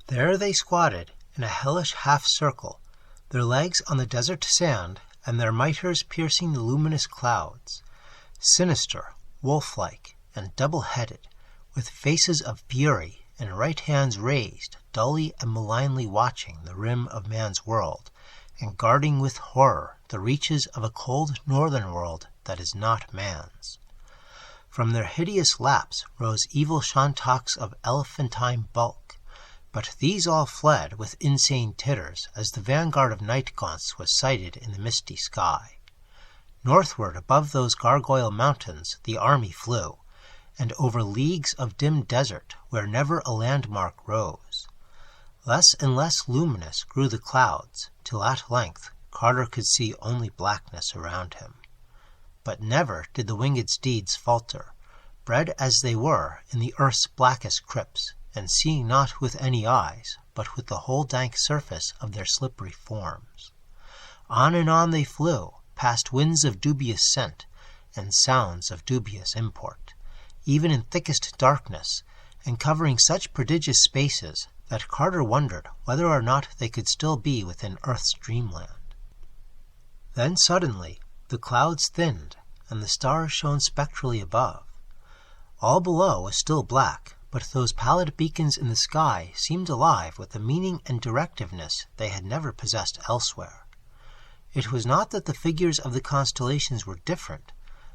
There they squatted in a hellish half-circle, their legs on the desert sand and their mitres piercing the luminous clouds, sinister, wolf-like, and double-headed, with faces of fury and right hands raised, dully and malignly watching the rim of man's world, and guarding with horror the reaches of a cold northern world that is not man's. From their hideous laps rose evil shantalks of elephantine bulk, but these all fled with insane titters as the vanguard of night-gaunts was sighted in the misty sky. Northward above those gargoyle mountains the army flew, and over leagues of dim desert where never a landmark rose. Less and less luminous grew the clouds, till at length Carter could see only blackness around him. But never did the winged steeds falter, bred as they were in the earth's blackest crypts, and seeing not with any eyes, but with the whole dank surface of their slippery forms. On and on they flew, past winds of dubious scent, and sounds of dubious import, even in thickest darkness, and covering such prodigious spaces that Carter wondered whether or not they could still be within Earth's dreamland. Then suddenly the clouds thinned, and the stars shone spectrally above. All below was still black, but those pallid beacons in the sky seemed alive with a meaning and directiveness they had never possessed elsewhere. It was not that the figures of the constellations were different,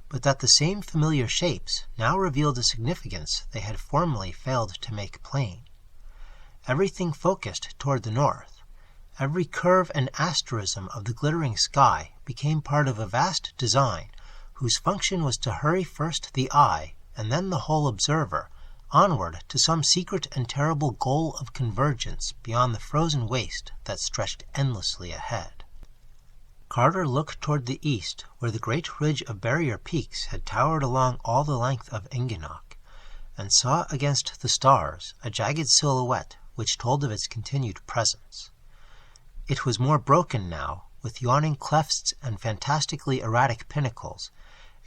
but that the same familiar shapes now revealed a significance they had formerly failed to make plain. Everything focused toward the north. Every curve and asterism of the glittering sky became part of a vast design whose function was to hurry first the eye and then the whole observer onward to some secret and terrible goal of convergence beyond the frozen waste that stretched endlessly ahead. Carter looked toward the east, where the great ridge of barrier peaks had towered along all the length of Ingenok, and saw against the stars a jagged silhouette which told of its continued presence. It was more broken now, with yawning clefts and fantastically erratic pinnacles,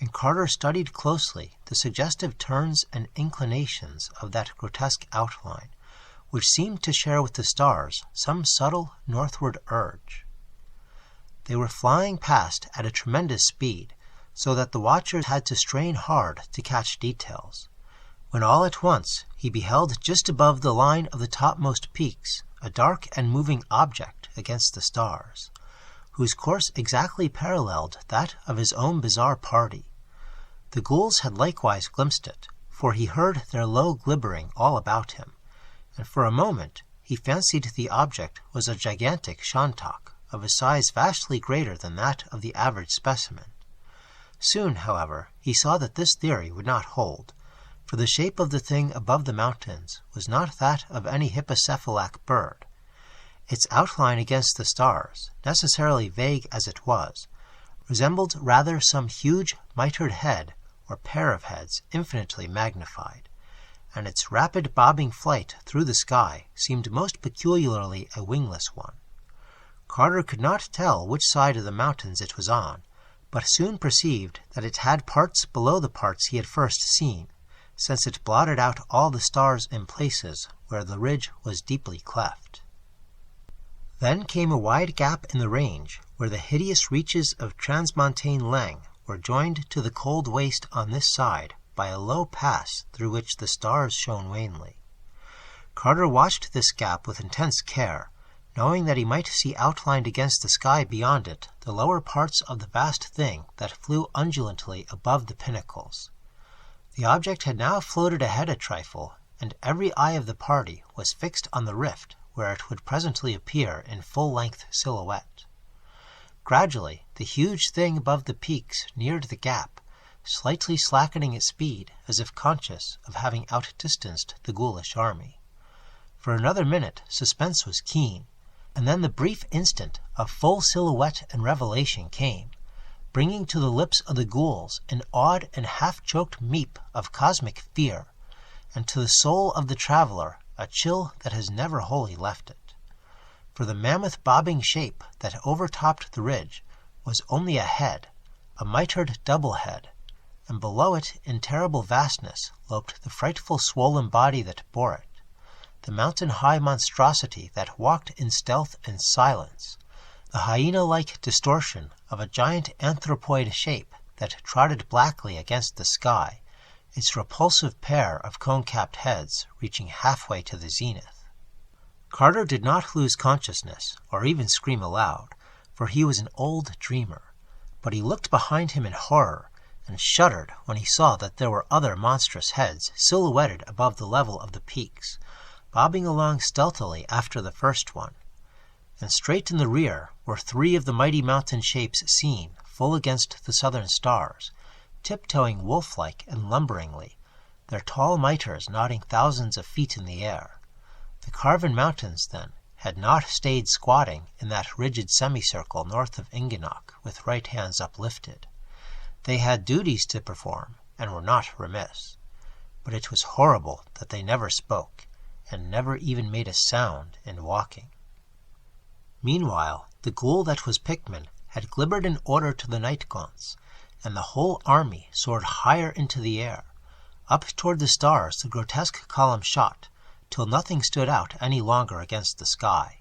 and Carter studied closely the suggestive turns and inclinations of that grotesque outline, which seemed to share with the stars some subtle northward urge. They were flying past at a tremendous speed, so that the watchers had to strain hard to catch details, when all at once he beheld just above the line of the topmost peaks a dark and moving object against the stars, whose course exactly paralleled that of his own bizarre party. The ghouls had likewise glimpsed it, for he heard their low glibbering all about him, and for a moment he fancied the object was a gigantic shantak, of a size vastly greater than that of the average specimen. Soon, however, he saw that this theory would not hold, for the shape of the thing above the mountains was not that of any hippocephalic bird. Its outline against the stars, necessarily vague as it was, resembled rather some huge mitred head or pair of heads infinitely magnified, and its rapid bobbing flight through the sky seemed most peculiarly a wingless one. Carter could not tell which side of the mountains it was on, but soon perceived that it had parts below the parts he had first seen, since it blotted out all the stars in places where the ridge was deeply cleft. Then came a wide gap in the range, where the hideous reaches of transmontane Lang were joined to the cold waste on this side by a low pass through which the stars shone wanly. Carter watched this gap with intense care, knowing that he might see outlined against the sky beyond it the lower parts of the vast thing that flew undulantly above the pinnacles. The object had now floated ahead a trifle, and every eye of the party was fixed on the rift where it would presently appear in full-length silhouette. Gradually the huge thing above the peaks neared the gap, slightly slackening its speed as if conscious of having outdistanced the ghoulish army. For another minute suspense was keen, and then the brief instant of full silhouette and revelation came, bringing to the lips of the ghouls an awed and half-choked meep of cosmic fear, and to the soul of the traveler a chill that has never wholly left it. For the mammoth bobbing shape that overtopped the ridge was only a head, a mitred double head, and below it in terrible vastness loped the frightful swollen body that bore it. the mountain-high monstrosity that walked in stealth and silence, the hyena-like distortion of a giant anthropoid shape that trotted blackly against the sky, its repulsive pair of cone-capped heads reaching halfway to the zenith. Carter did not lose consciousness, or even scream aloud, for he was an old dreamer, but he looked behind him in horror, and shuddered when he saw that there were other monstrous heads silhouetted above the level of the peaks, bobbing along stealthily after the first one. And straight in the rear were 3 of the mighty mountain shapes seen, full against the southern stars, tiptoeing wolf-like and lumberingly, their tall mitres nodding thousands of feet in the air. The carven mountains, then, had not stayed squatting in that rigid semicircle north of Ingenok with right hands uplifted. They had duties to perform, and were not remiss. But it was horrible that they never spoke, and never even made a sound in walking. Meanwhile, the ghoul that was Pickman had gibbered an order to the night-gaunts, and the whole army soared higher into the air. Up toward the stars the grotesque column shot, till nothing stood out any longer against the sky,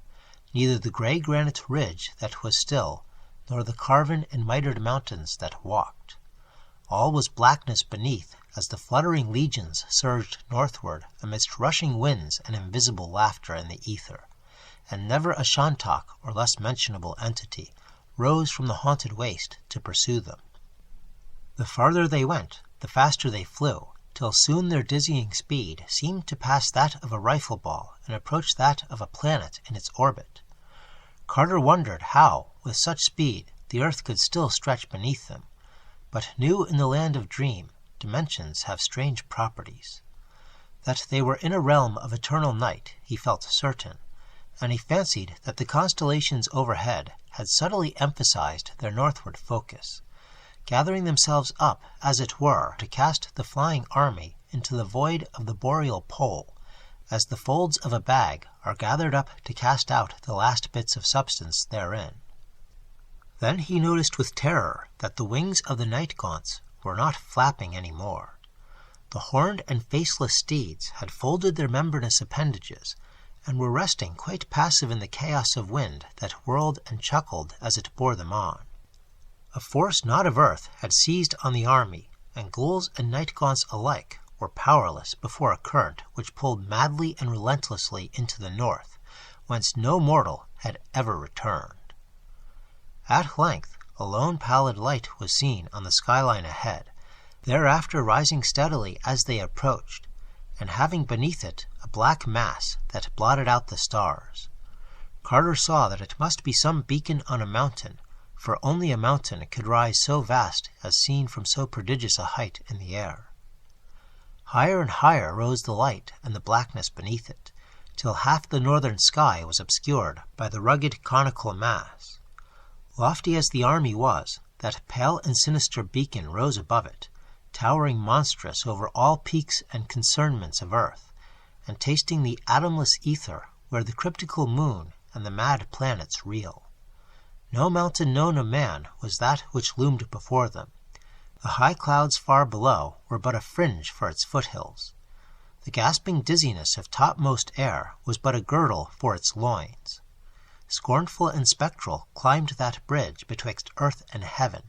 neither the gray granite ridge that was still, nor the carven and mitred mountains that walked. All was blackness beneath as the fluttering legions surged northward amidst rushing winds and invisible laughter in the ether, and never a shantak or less mentionable entity rose from the haunted waste to pursue them. The farther they went, the faster they flew, till soon their dizzying speed seemed to pass that of a rifle ball and approach that of a planet in its orbit. Carter wondered how, with such speed, the earth could still stretch beneath them, but knew in the land of dream dimensions have strange properties. That they were in a realm of eternal night he felt certain, and he fancied that the constellations overhead had subtly emphasized their northward focus, gathering themselves up, as it were, to cast the flying army into the void of the boreal pole, as the folds of a bag are gathered up to cast out the last bits of substance therein. Then he noticed with terror that the wings of the night-gaunts were not flapping any more. The horned and faceless steeds had folded their membranous appendages, and were resting quite passive in the chaos of wind that whirled and chuckled as it bore them on. A force not of earth had seized on the army, and ghouls and night-gaunts alike were powerless before a current which pulled madly and relentlessly into the north, whence no mortal had ever returned. At length a lone pallid light was seen on the skyline ahead, thereafter rising steadily as they approached, and having beneath it a black mass that blotted out the stars. Carter saw that it must be some beacon on a mountain, for only a mountain could rise so vast as seen from so prodigious a height in the air. Higher and higher rose the light and the blackness beneath it, till half the northern sky was obscured by the rugged conical mass. Lofty as the army was, that pale and sinister beacon rose above it, towering monstrous over all peaks and concernments of earth, and tasting the atomless ether where the cryptical moon and the mad planets reel. No mountain known of man was that which loomed before them. The high clouds far below were but a fringe for its foothills. The gasping dizziness of topmost air was but a girdle for its loins. Scornful and spectral climbed that bridge betwixt earth and heaven,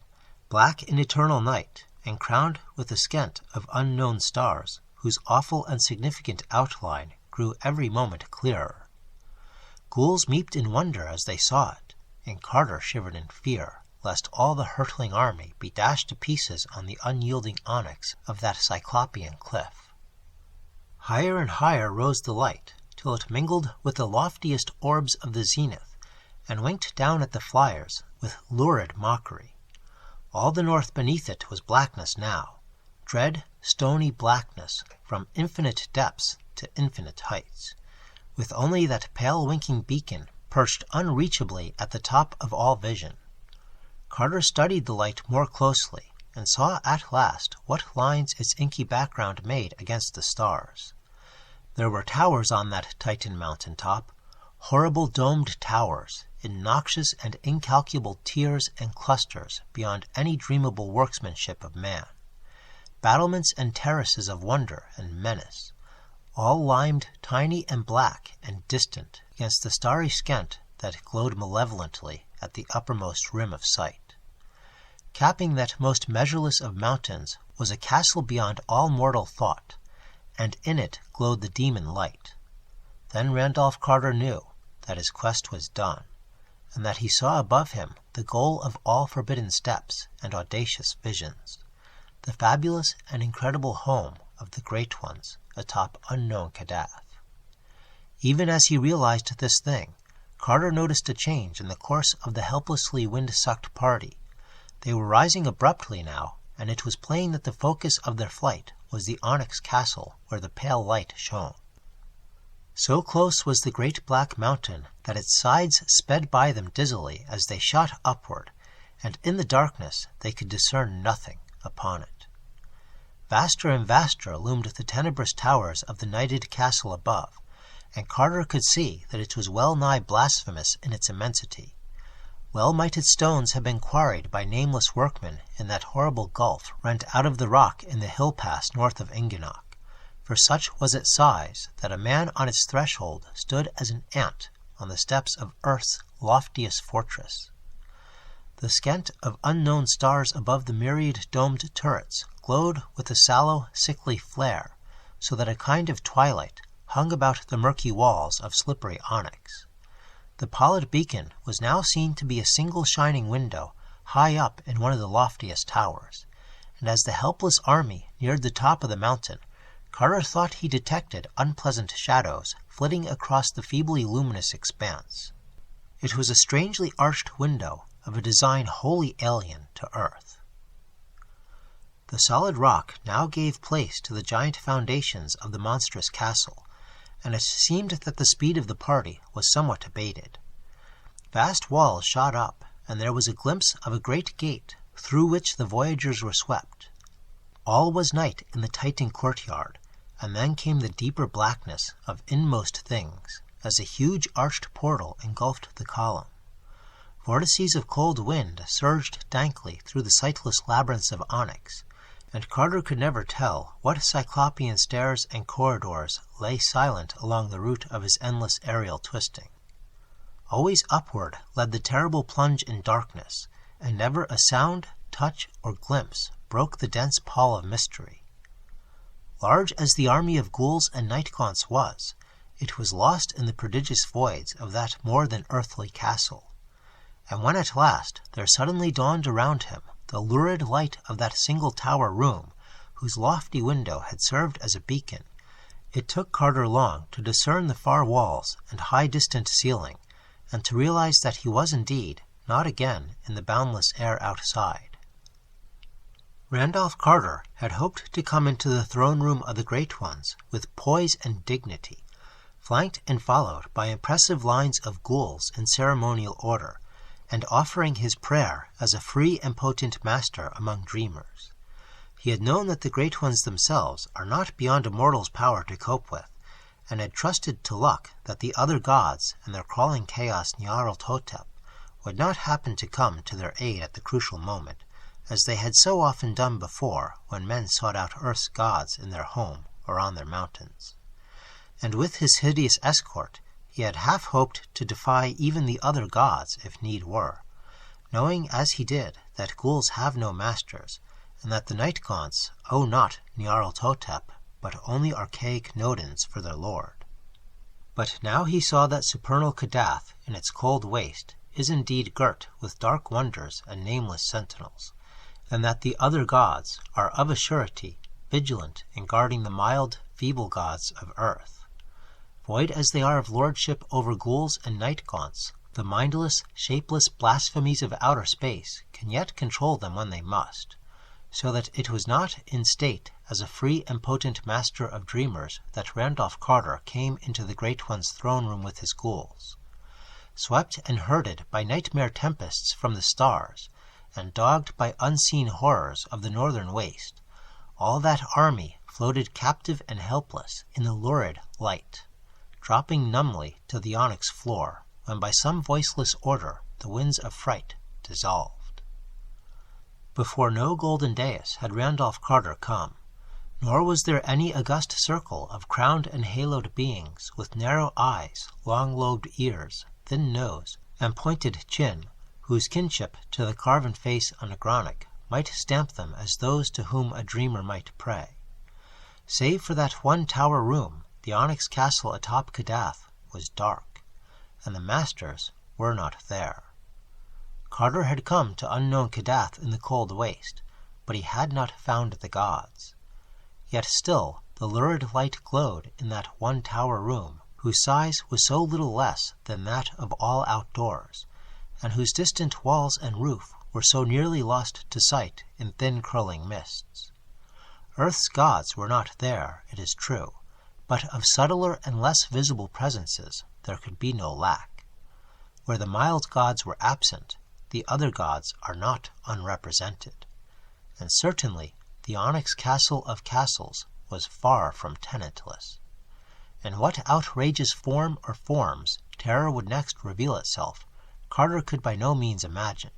black in eternal night, and crowned with a stent of unknown stars, whose awful and significant outline grew every moment clearer. Ghouls meeped in wonder as they saw it, and Carter shivered in fear, lest all the hurtling army be dashed to pieces on the unyielding onyx of that cyclopean cliff. Higher and higher rose the light, till it mingled with the loftiest orbs of the zenith, and winked down at the flyers with lurid mockery. All the north beneath it was blackness now, dread, stony blackness from infinite depths to infinite heights, with only that pale winking beacon perched unreachably at the top of all vision. Carter studied the light more closely, and saw at last what lines its inky background made against the stars. There were towers on that Titan mountain top, horrible domed towers, in noxious and incalculable tiers and clusters beyond any dreamable workmanship of man. Battlements and terraces of wonder and menace, all limed tiny and black and distant against the starry stent that glowed malevolently at the uppermost rim of sight. Capping that most measureless of mountains was a castle beyond all mortal thought, and in it glowed the demon light. Then Randolph Carter knew that his quest was done, and that he saw above him the goal of all forbidden steps and audacious visions, the fabulous and incredible home of the Great Ones atop unknown Kadath. Even as he realized this thing, Carter noticed a change in the course of the helplessly wind-sucked party. They were rising abruptly now, and it was plain that the focus of their flight was the onyx castle where the pale light shone. So close was the great black mountain that its sides sped by them dizzily as they shot upward, and in the darkness they could discern nothing upon it. Vaster and vaster loomed the tenebrous towers of the nighted castle above, and Carter could see that it was well nigh blasphemous in its immensity. Well might its stones have been quarried by nameless workmen in that horrible gulf rent out of the rock in the hill pass north of Ingenok, for such was its size that a man on its threshold stood as an ant on the steps of earth's loftiest fortress. The stent of unknown stars above the myriad domed turrets glowed with a sallow, sickly flare, so that a kind of twilight hung about the murky walls of slippery onyx. The pallid beacon was now seen to be a single shining window high up in one of the loftiest towers, and as the helpless army neared the top of the mountain, Carter thought he detected unpleasant shadows flitting across the feebly luminous expanse. It was a strangely arched window of a design wholly alien to Earth. The solid rock now gave place to the giant foundations of the monstrous castle, and it seemed that the speed of the party was somewhat abated. Vast walls shot up, and there was a glimpse of a great gate through which the voyagers were swept. All was night in the Titan courtyard, and then came the deeper blackness of inmost things, as a huge arched portal engulfed the column. Vortices of cold wind surged dankly through the sightless labyrinths of onyx, and Carter could never tell what cyclopean stairs and corridors lay silent along the route of his endless aerial twisting. Always upward led the terrible plunge in darkness, and never a sound, touch, or glimpse broke the dense pall of mystery. Large as the army of ghouls and night-gaunts was, it was lost in the prodigious voids of that more than earthly castle. And when at last there suddenly dawned around him the lurid light of that single tower room, whose lofty window had served as a beacon, it took Carter long to discern the far walls and high distant ceiling, and to realize that he was indeed not again in the boundless air outside. Randolph Carter had hoped to come into the throne room of the Great Ones with poise and dignity, flanked and followed by impressive lines of ghouls in ceremonial order, and offering his prayer as a free and potent master among dreamers. He had known that the Great Ones themselves are not beyond a mortal's power to cope with, and had trusted to luck that the other gods and their crawling chaos Nyarlathotep would not happen to come to their aid at the crucial moment, as they had so often done before when men sought out Earth's gods in their home or on their mountains. And with his hideous escort, he had half hoped to defy even the other gods if need were, knowing as he did that ghouls have no masters, and that the night-gaunts owe not Nyarlathotep, but only archaic Nodens for their lord. But now he saw that supernal Kadath in its cold waste is indeed girt with dark wonders and nameless sentinels, and that the other gods are of a surety vigilant in guarding the mild, feeble gods of earth. Void as they are of lordship over ghouls and night-gaunts, the mindless, shapeless blasphemies of outer space can yet control them when they must, so that it was not in state as a free and potent master of dreamers that Randolph Carter came into the Great One's throne room with his ghouls. Swept and herded by nightmare tempests from the stars, and dogged by unseen horrors of the northern waste, all that army floated captive and helpless in the lurid light, dropping numbly to the onyx floor when by some voiceless order the winds of fright dissolved. Before no golden dais had Randolph Carter come. Nor was there any august circle of crowned and haloed beings with narrow eyes, long-lobed ears, thin nose, and pointed chin, whose kinship to the carven face on a Gronic might stamp them as those to whom a dreamer might pray. Save for that one tower room, the onyx castle atop Kadath was dark, and the masters were not there. Carter had come to unknown Kadath in the cold waste, but he had not found the gods. Yet still the lurid light glowed in that one tower room, whose size was so little less than that of all outdoors, and whose distant walls and roof were so nearly lost to sight in thin curling mists. Earth's gods were not there, it is true, but of subtler and less visible presences there could be no lack. Where the mild gods were absent, the other gods are not unrepresented. And certainly the onyx castle of castles was far from tenantless. In what outrageous form or forms terror would next reveal itself, Carter could by no means imagine.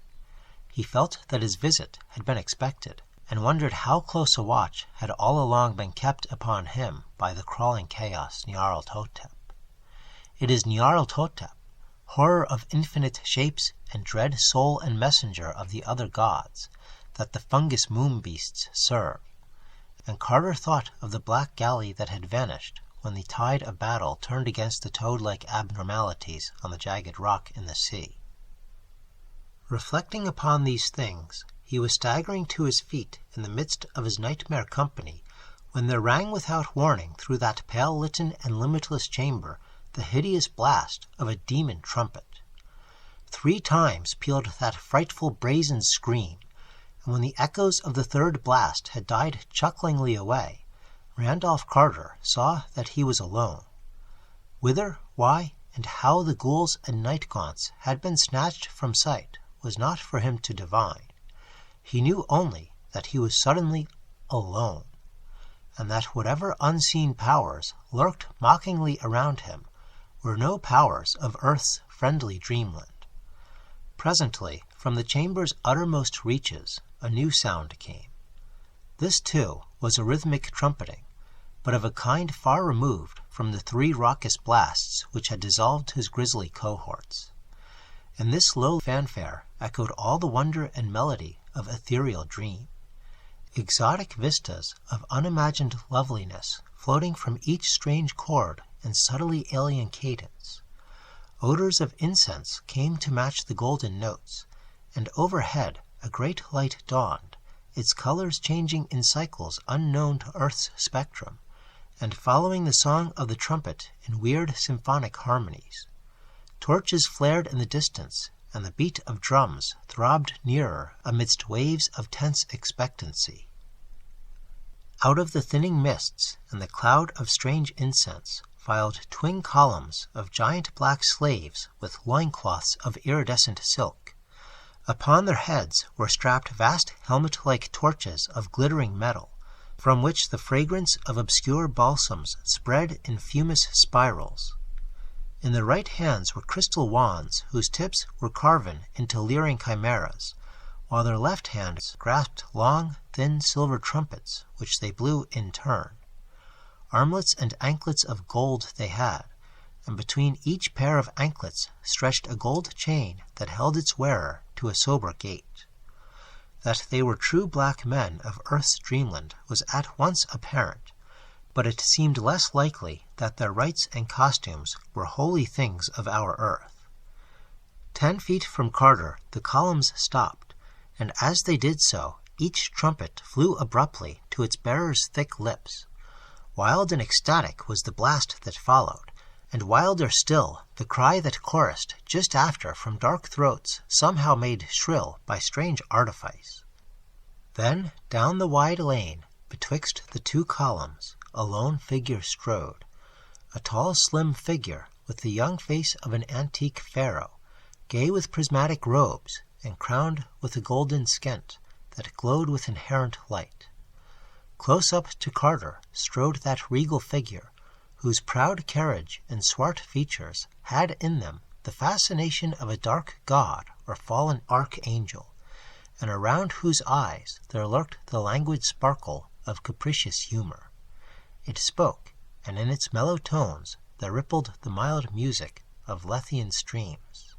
He felt that his visit had been expected, and wondered how close a watch had all along been kept upon him by the crawling chaos Nyarlathotep. It is Nyarlathotep, horror of infinite shapes and dread soul and messenger of the other gods, that the fungus moon beasts serve. And Carter thought of the black galley that had vanished when the tide of battle turned against the toad-like abnormalities on the jagged rock in the sea. Reflecting upon these things, he was staggering to his feet in the midst of his nightmare company when there rang without warning through that pale-litten and limitless chamber the hideous blast of a demon trumpet. 3 times pealed that frightful brazen scream, and when the echoes of the third blast had died chucklingly away, Randolph Carter saw that he was alone. Whither, why, and how the ghouls and night-gaunts had been snatched from sight was not for him to divine. He knew only that he was suddenly alone, and that whatever unseen powers lurked mockingly around him were no powers of earth's friendly dreamland. Presently, from the chamber's uttermost reaches, a new sound came. This, too, was a rhythmic trumpeting, but of a kind far removed from the 3 raucous blasts which had dissolved his grisly cohorts. And this low fanfare echoed all the wonder and melody of ethereal dream. Exotic vistas of unimagined loveliness floating from each strange chord and subtly alien cadence. Odors of incense came to match the golden notes, and overhead a great light dawned, its colors changing in cycles unknown to Earth's spectrum, and following the song of the trumpet in weird symphonic harmonies. Torches flared in the distance, and the beat of drums throbbed nearer amidst waves of tense expectancy. Out of the thinning mists and the cloud of strange incense filed twin columns of giant black slaves with loincloths of iridescent silk. Upon their heads were strapped vast helmet-like torches of glittering metal, from which the fragrance of obscure balsams spread in fumous spirals. In their right hands were crystal wands whose tips were carven into leering chimeras, while their left hands grasped long, thin silver trumpets which they blew in turn. Armlets and anklets of gold they had, and between each pair of anklets stretched a gold chain that held its wearer to a sober gait. That they were true black men of Earth's dreamland was at once apparent, but it seemed less likely that their rites and costumes were holy things of our Earth. 10 feet from Carter the columns stopped, and as they did so, each trumpet flew abruptly to its bearer's thick lips. Wild and ecstatic was the blast that followed, and wilder still the cry that chorused just after from dark throats somehow made shrill by strange artifice. Then down the wide lane, betwixt the 2 columns, a lone figure strode, a tall slim figure with the young face of an antique pharaoh, gay with prismatic robes and crowned with a golden skent that glowed with inherent light. Close up to Carter strode that regal figure, whose proud carriage and swart features had in them the fascination of a dark god or fallen archangel, and around whose eyes there lurked the languid sparkle of capricious humor. It spoke, and in its mellow tones there rippled the mild music of Lethean streams.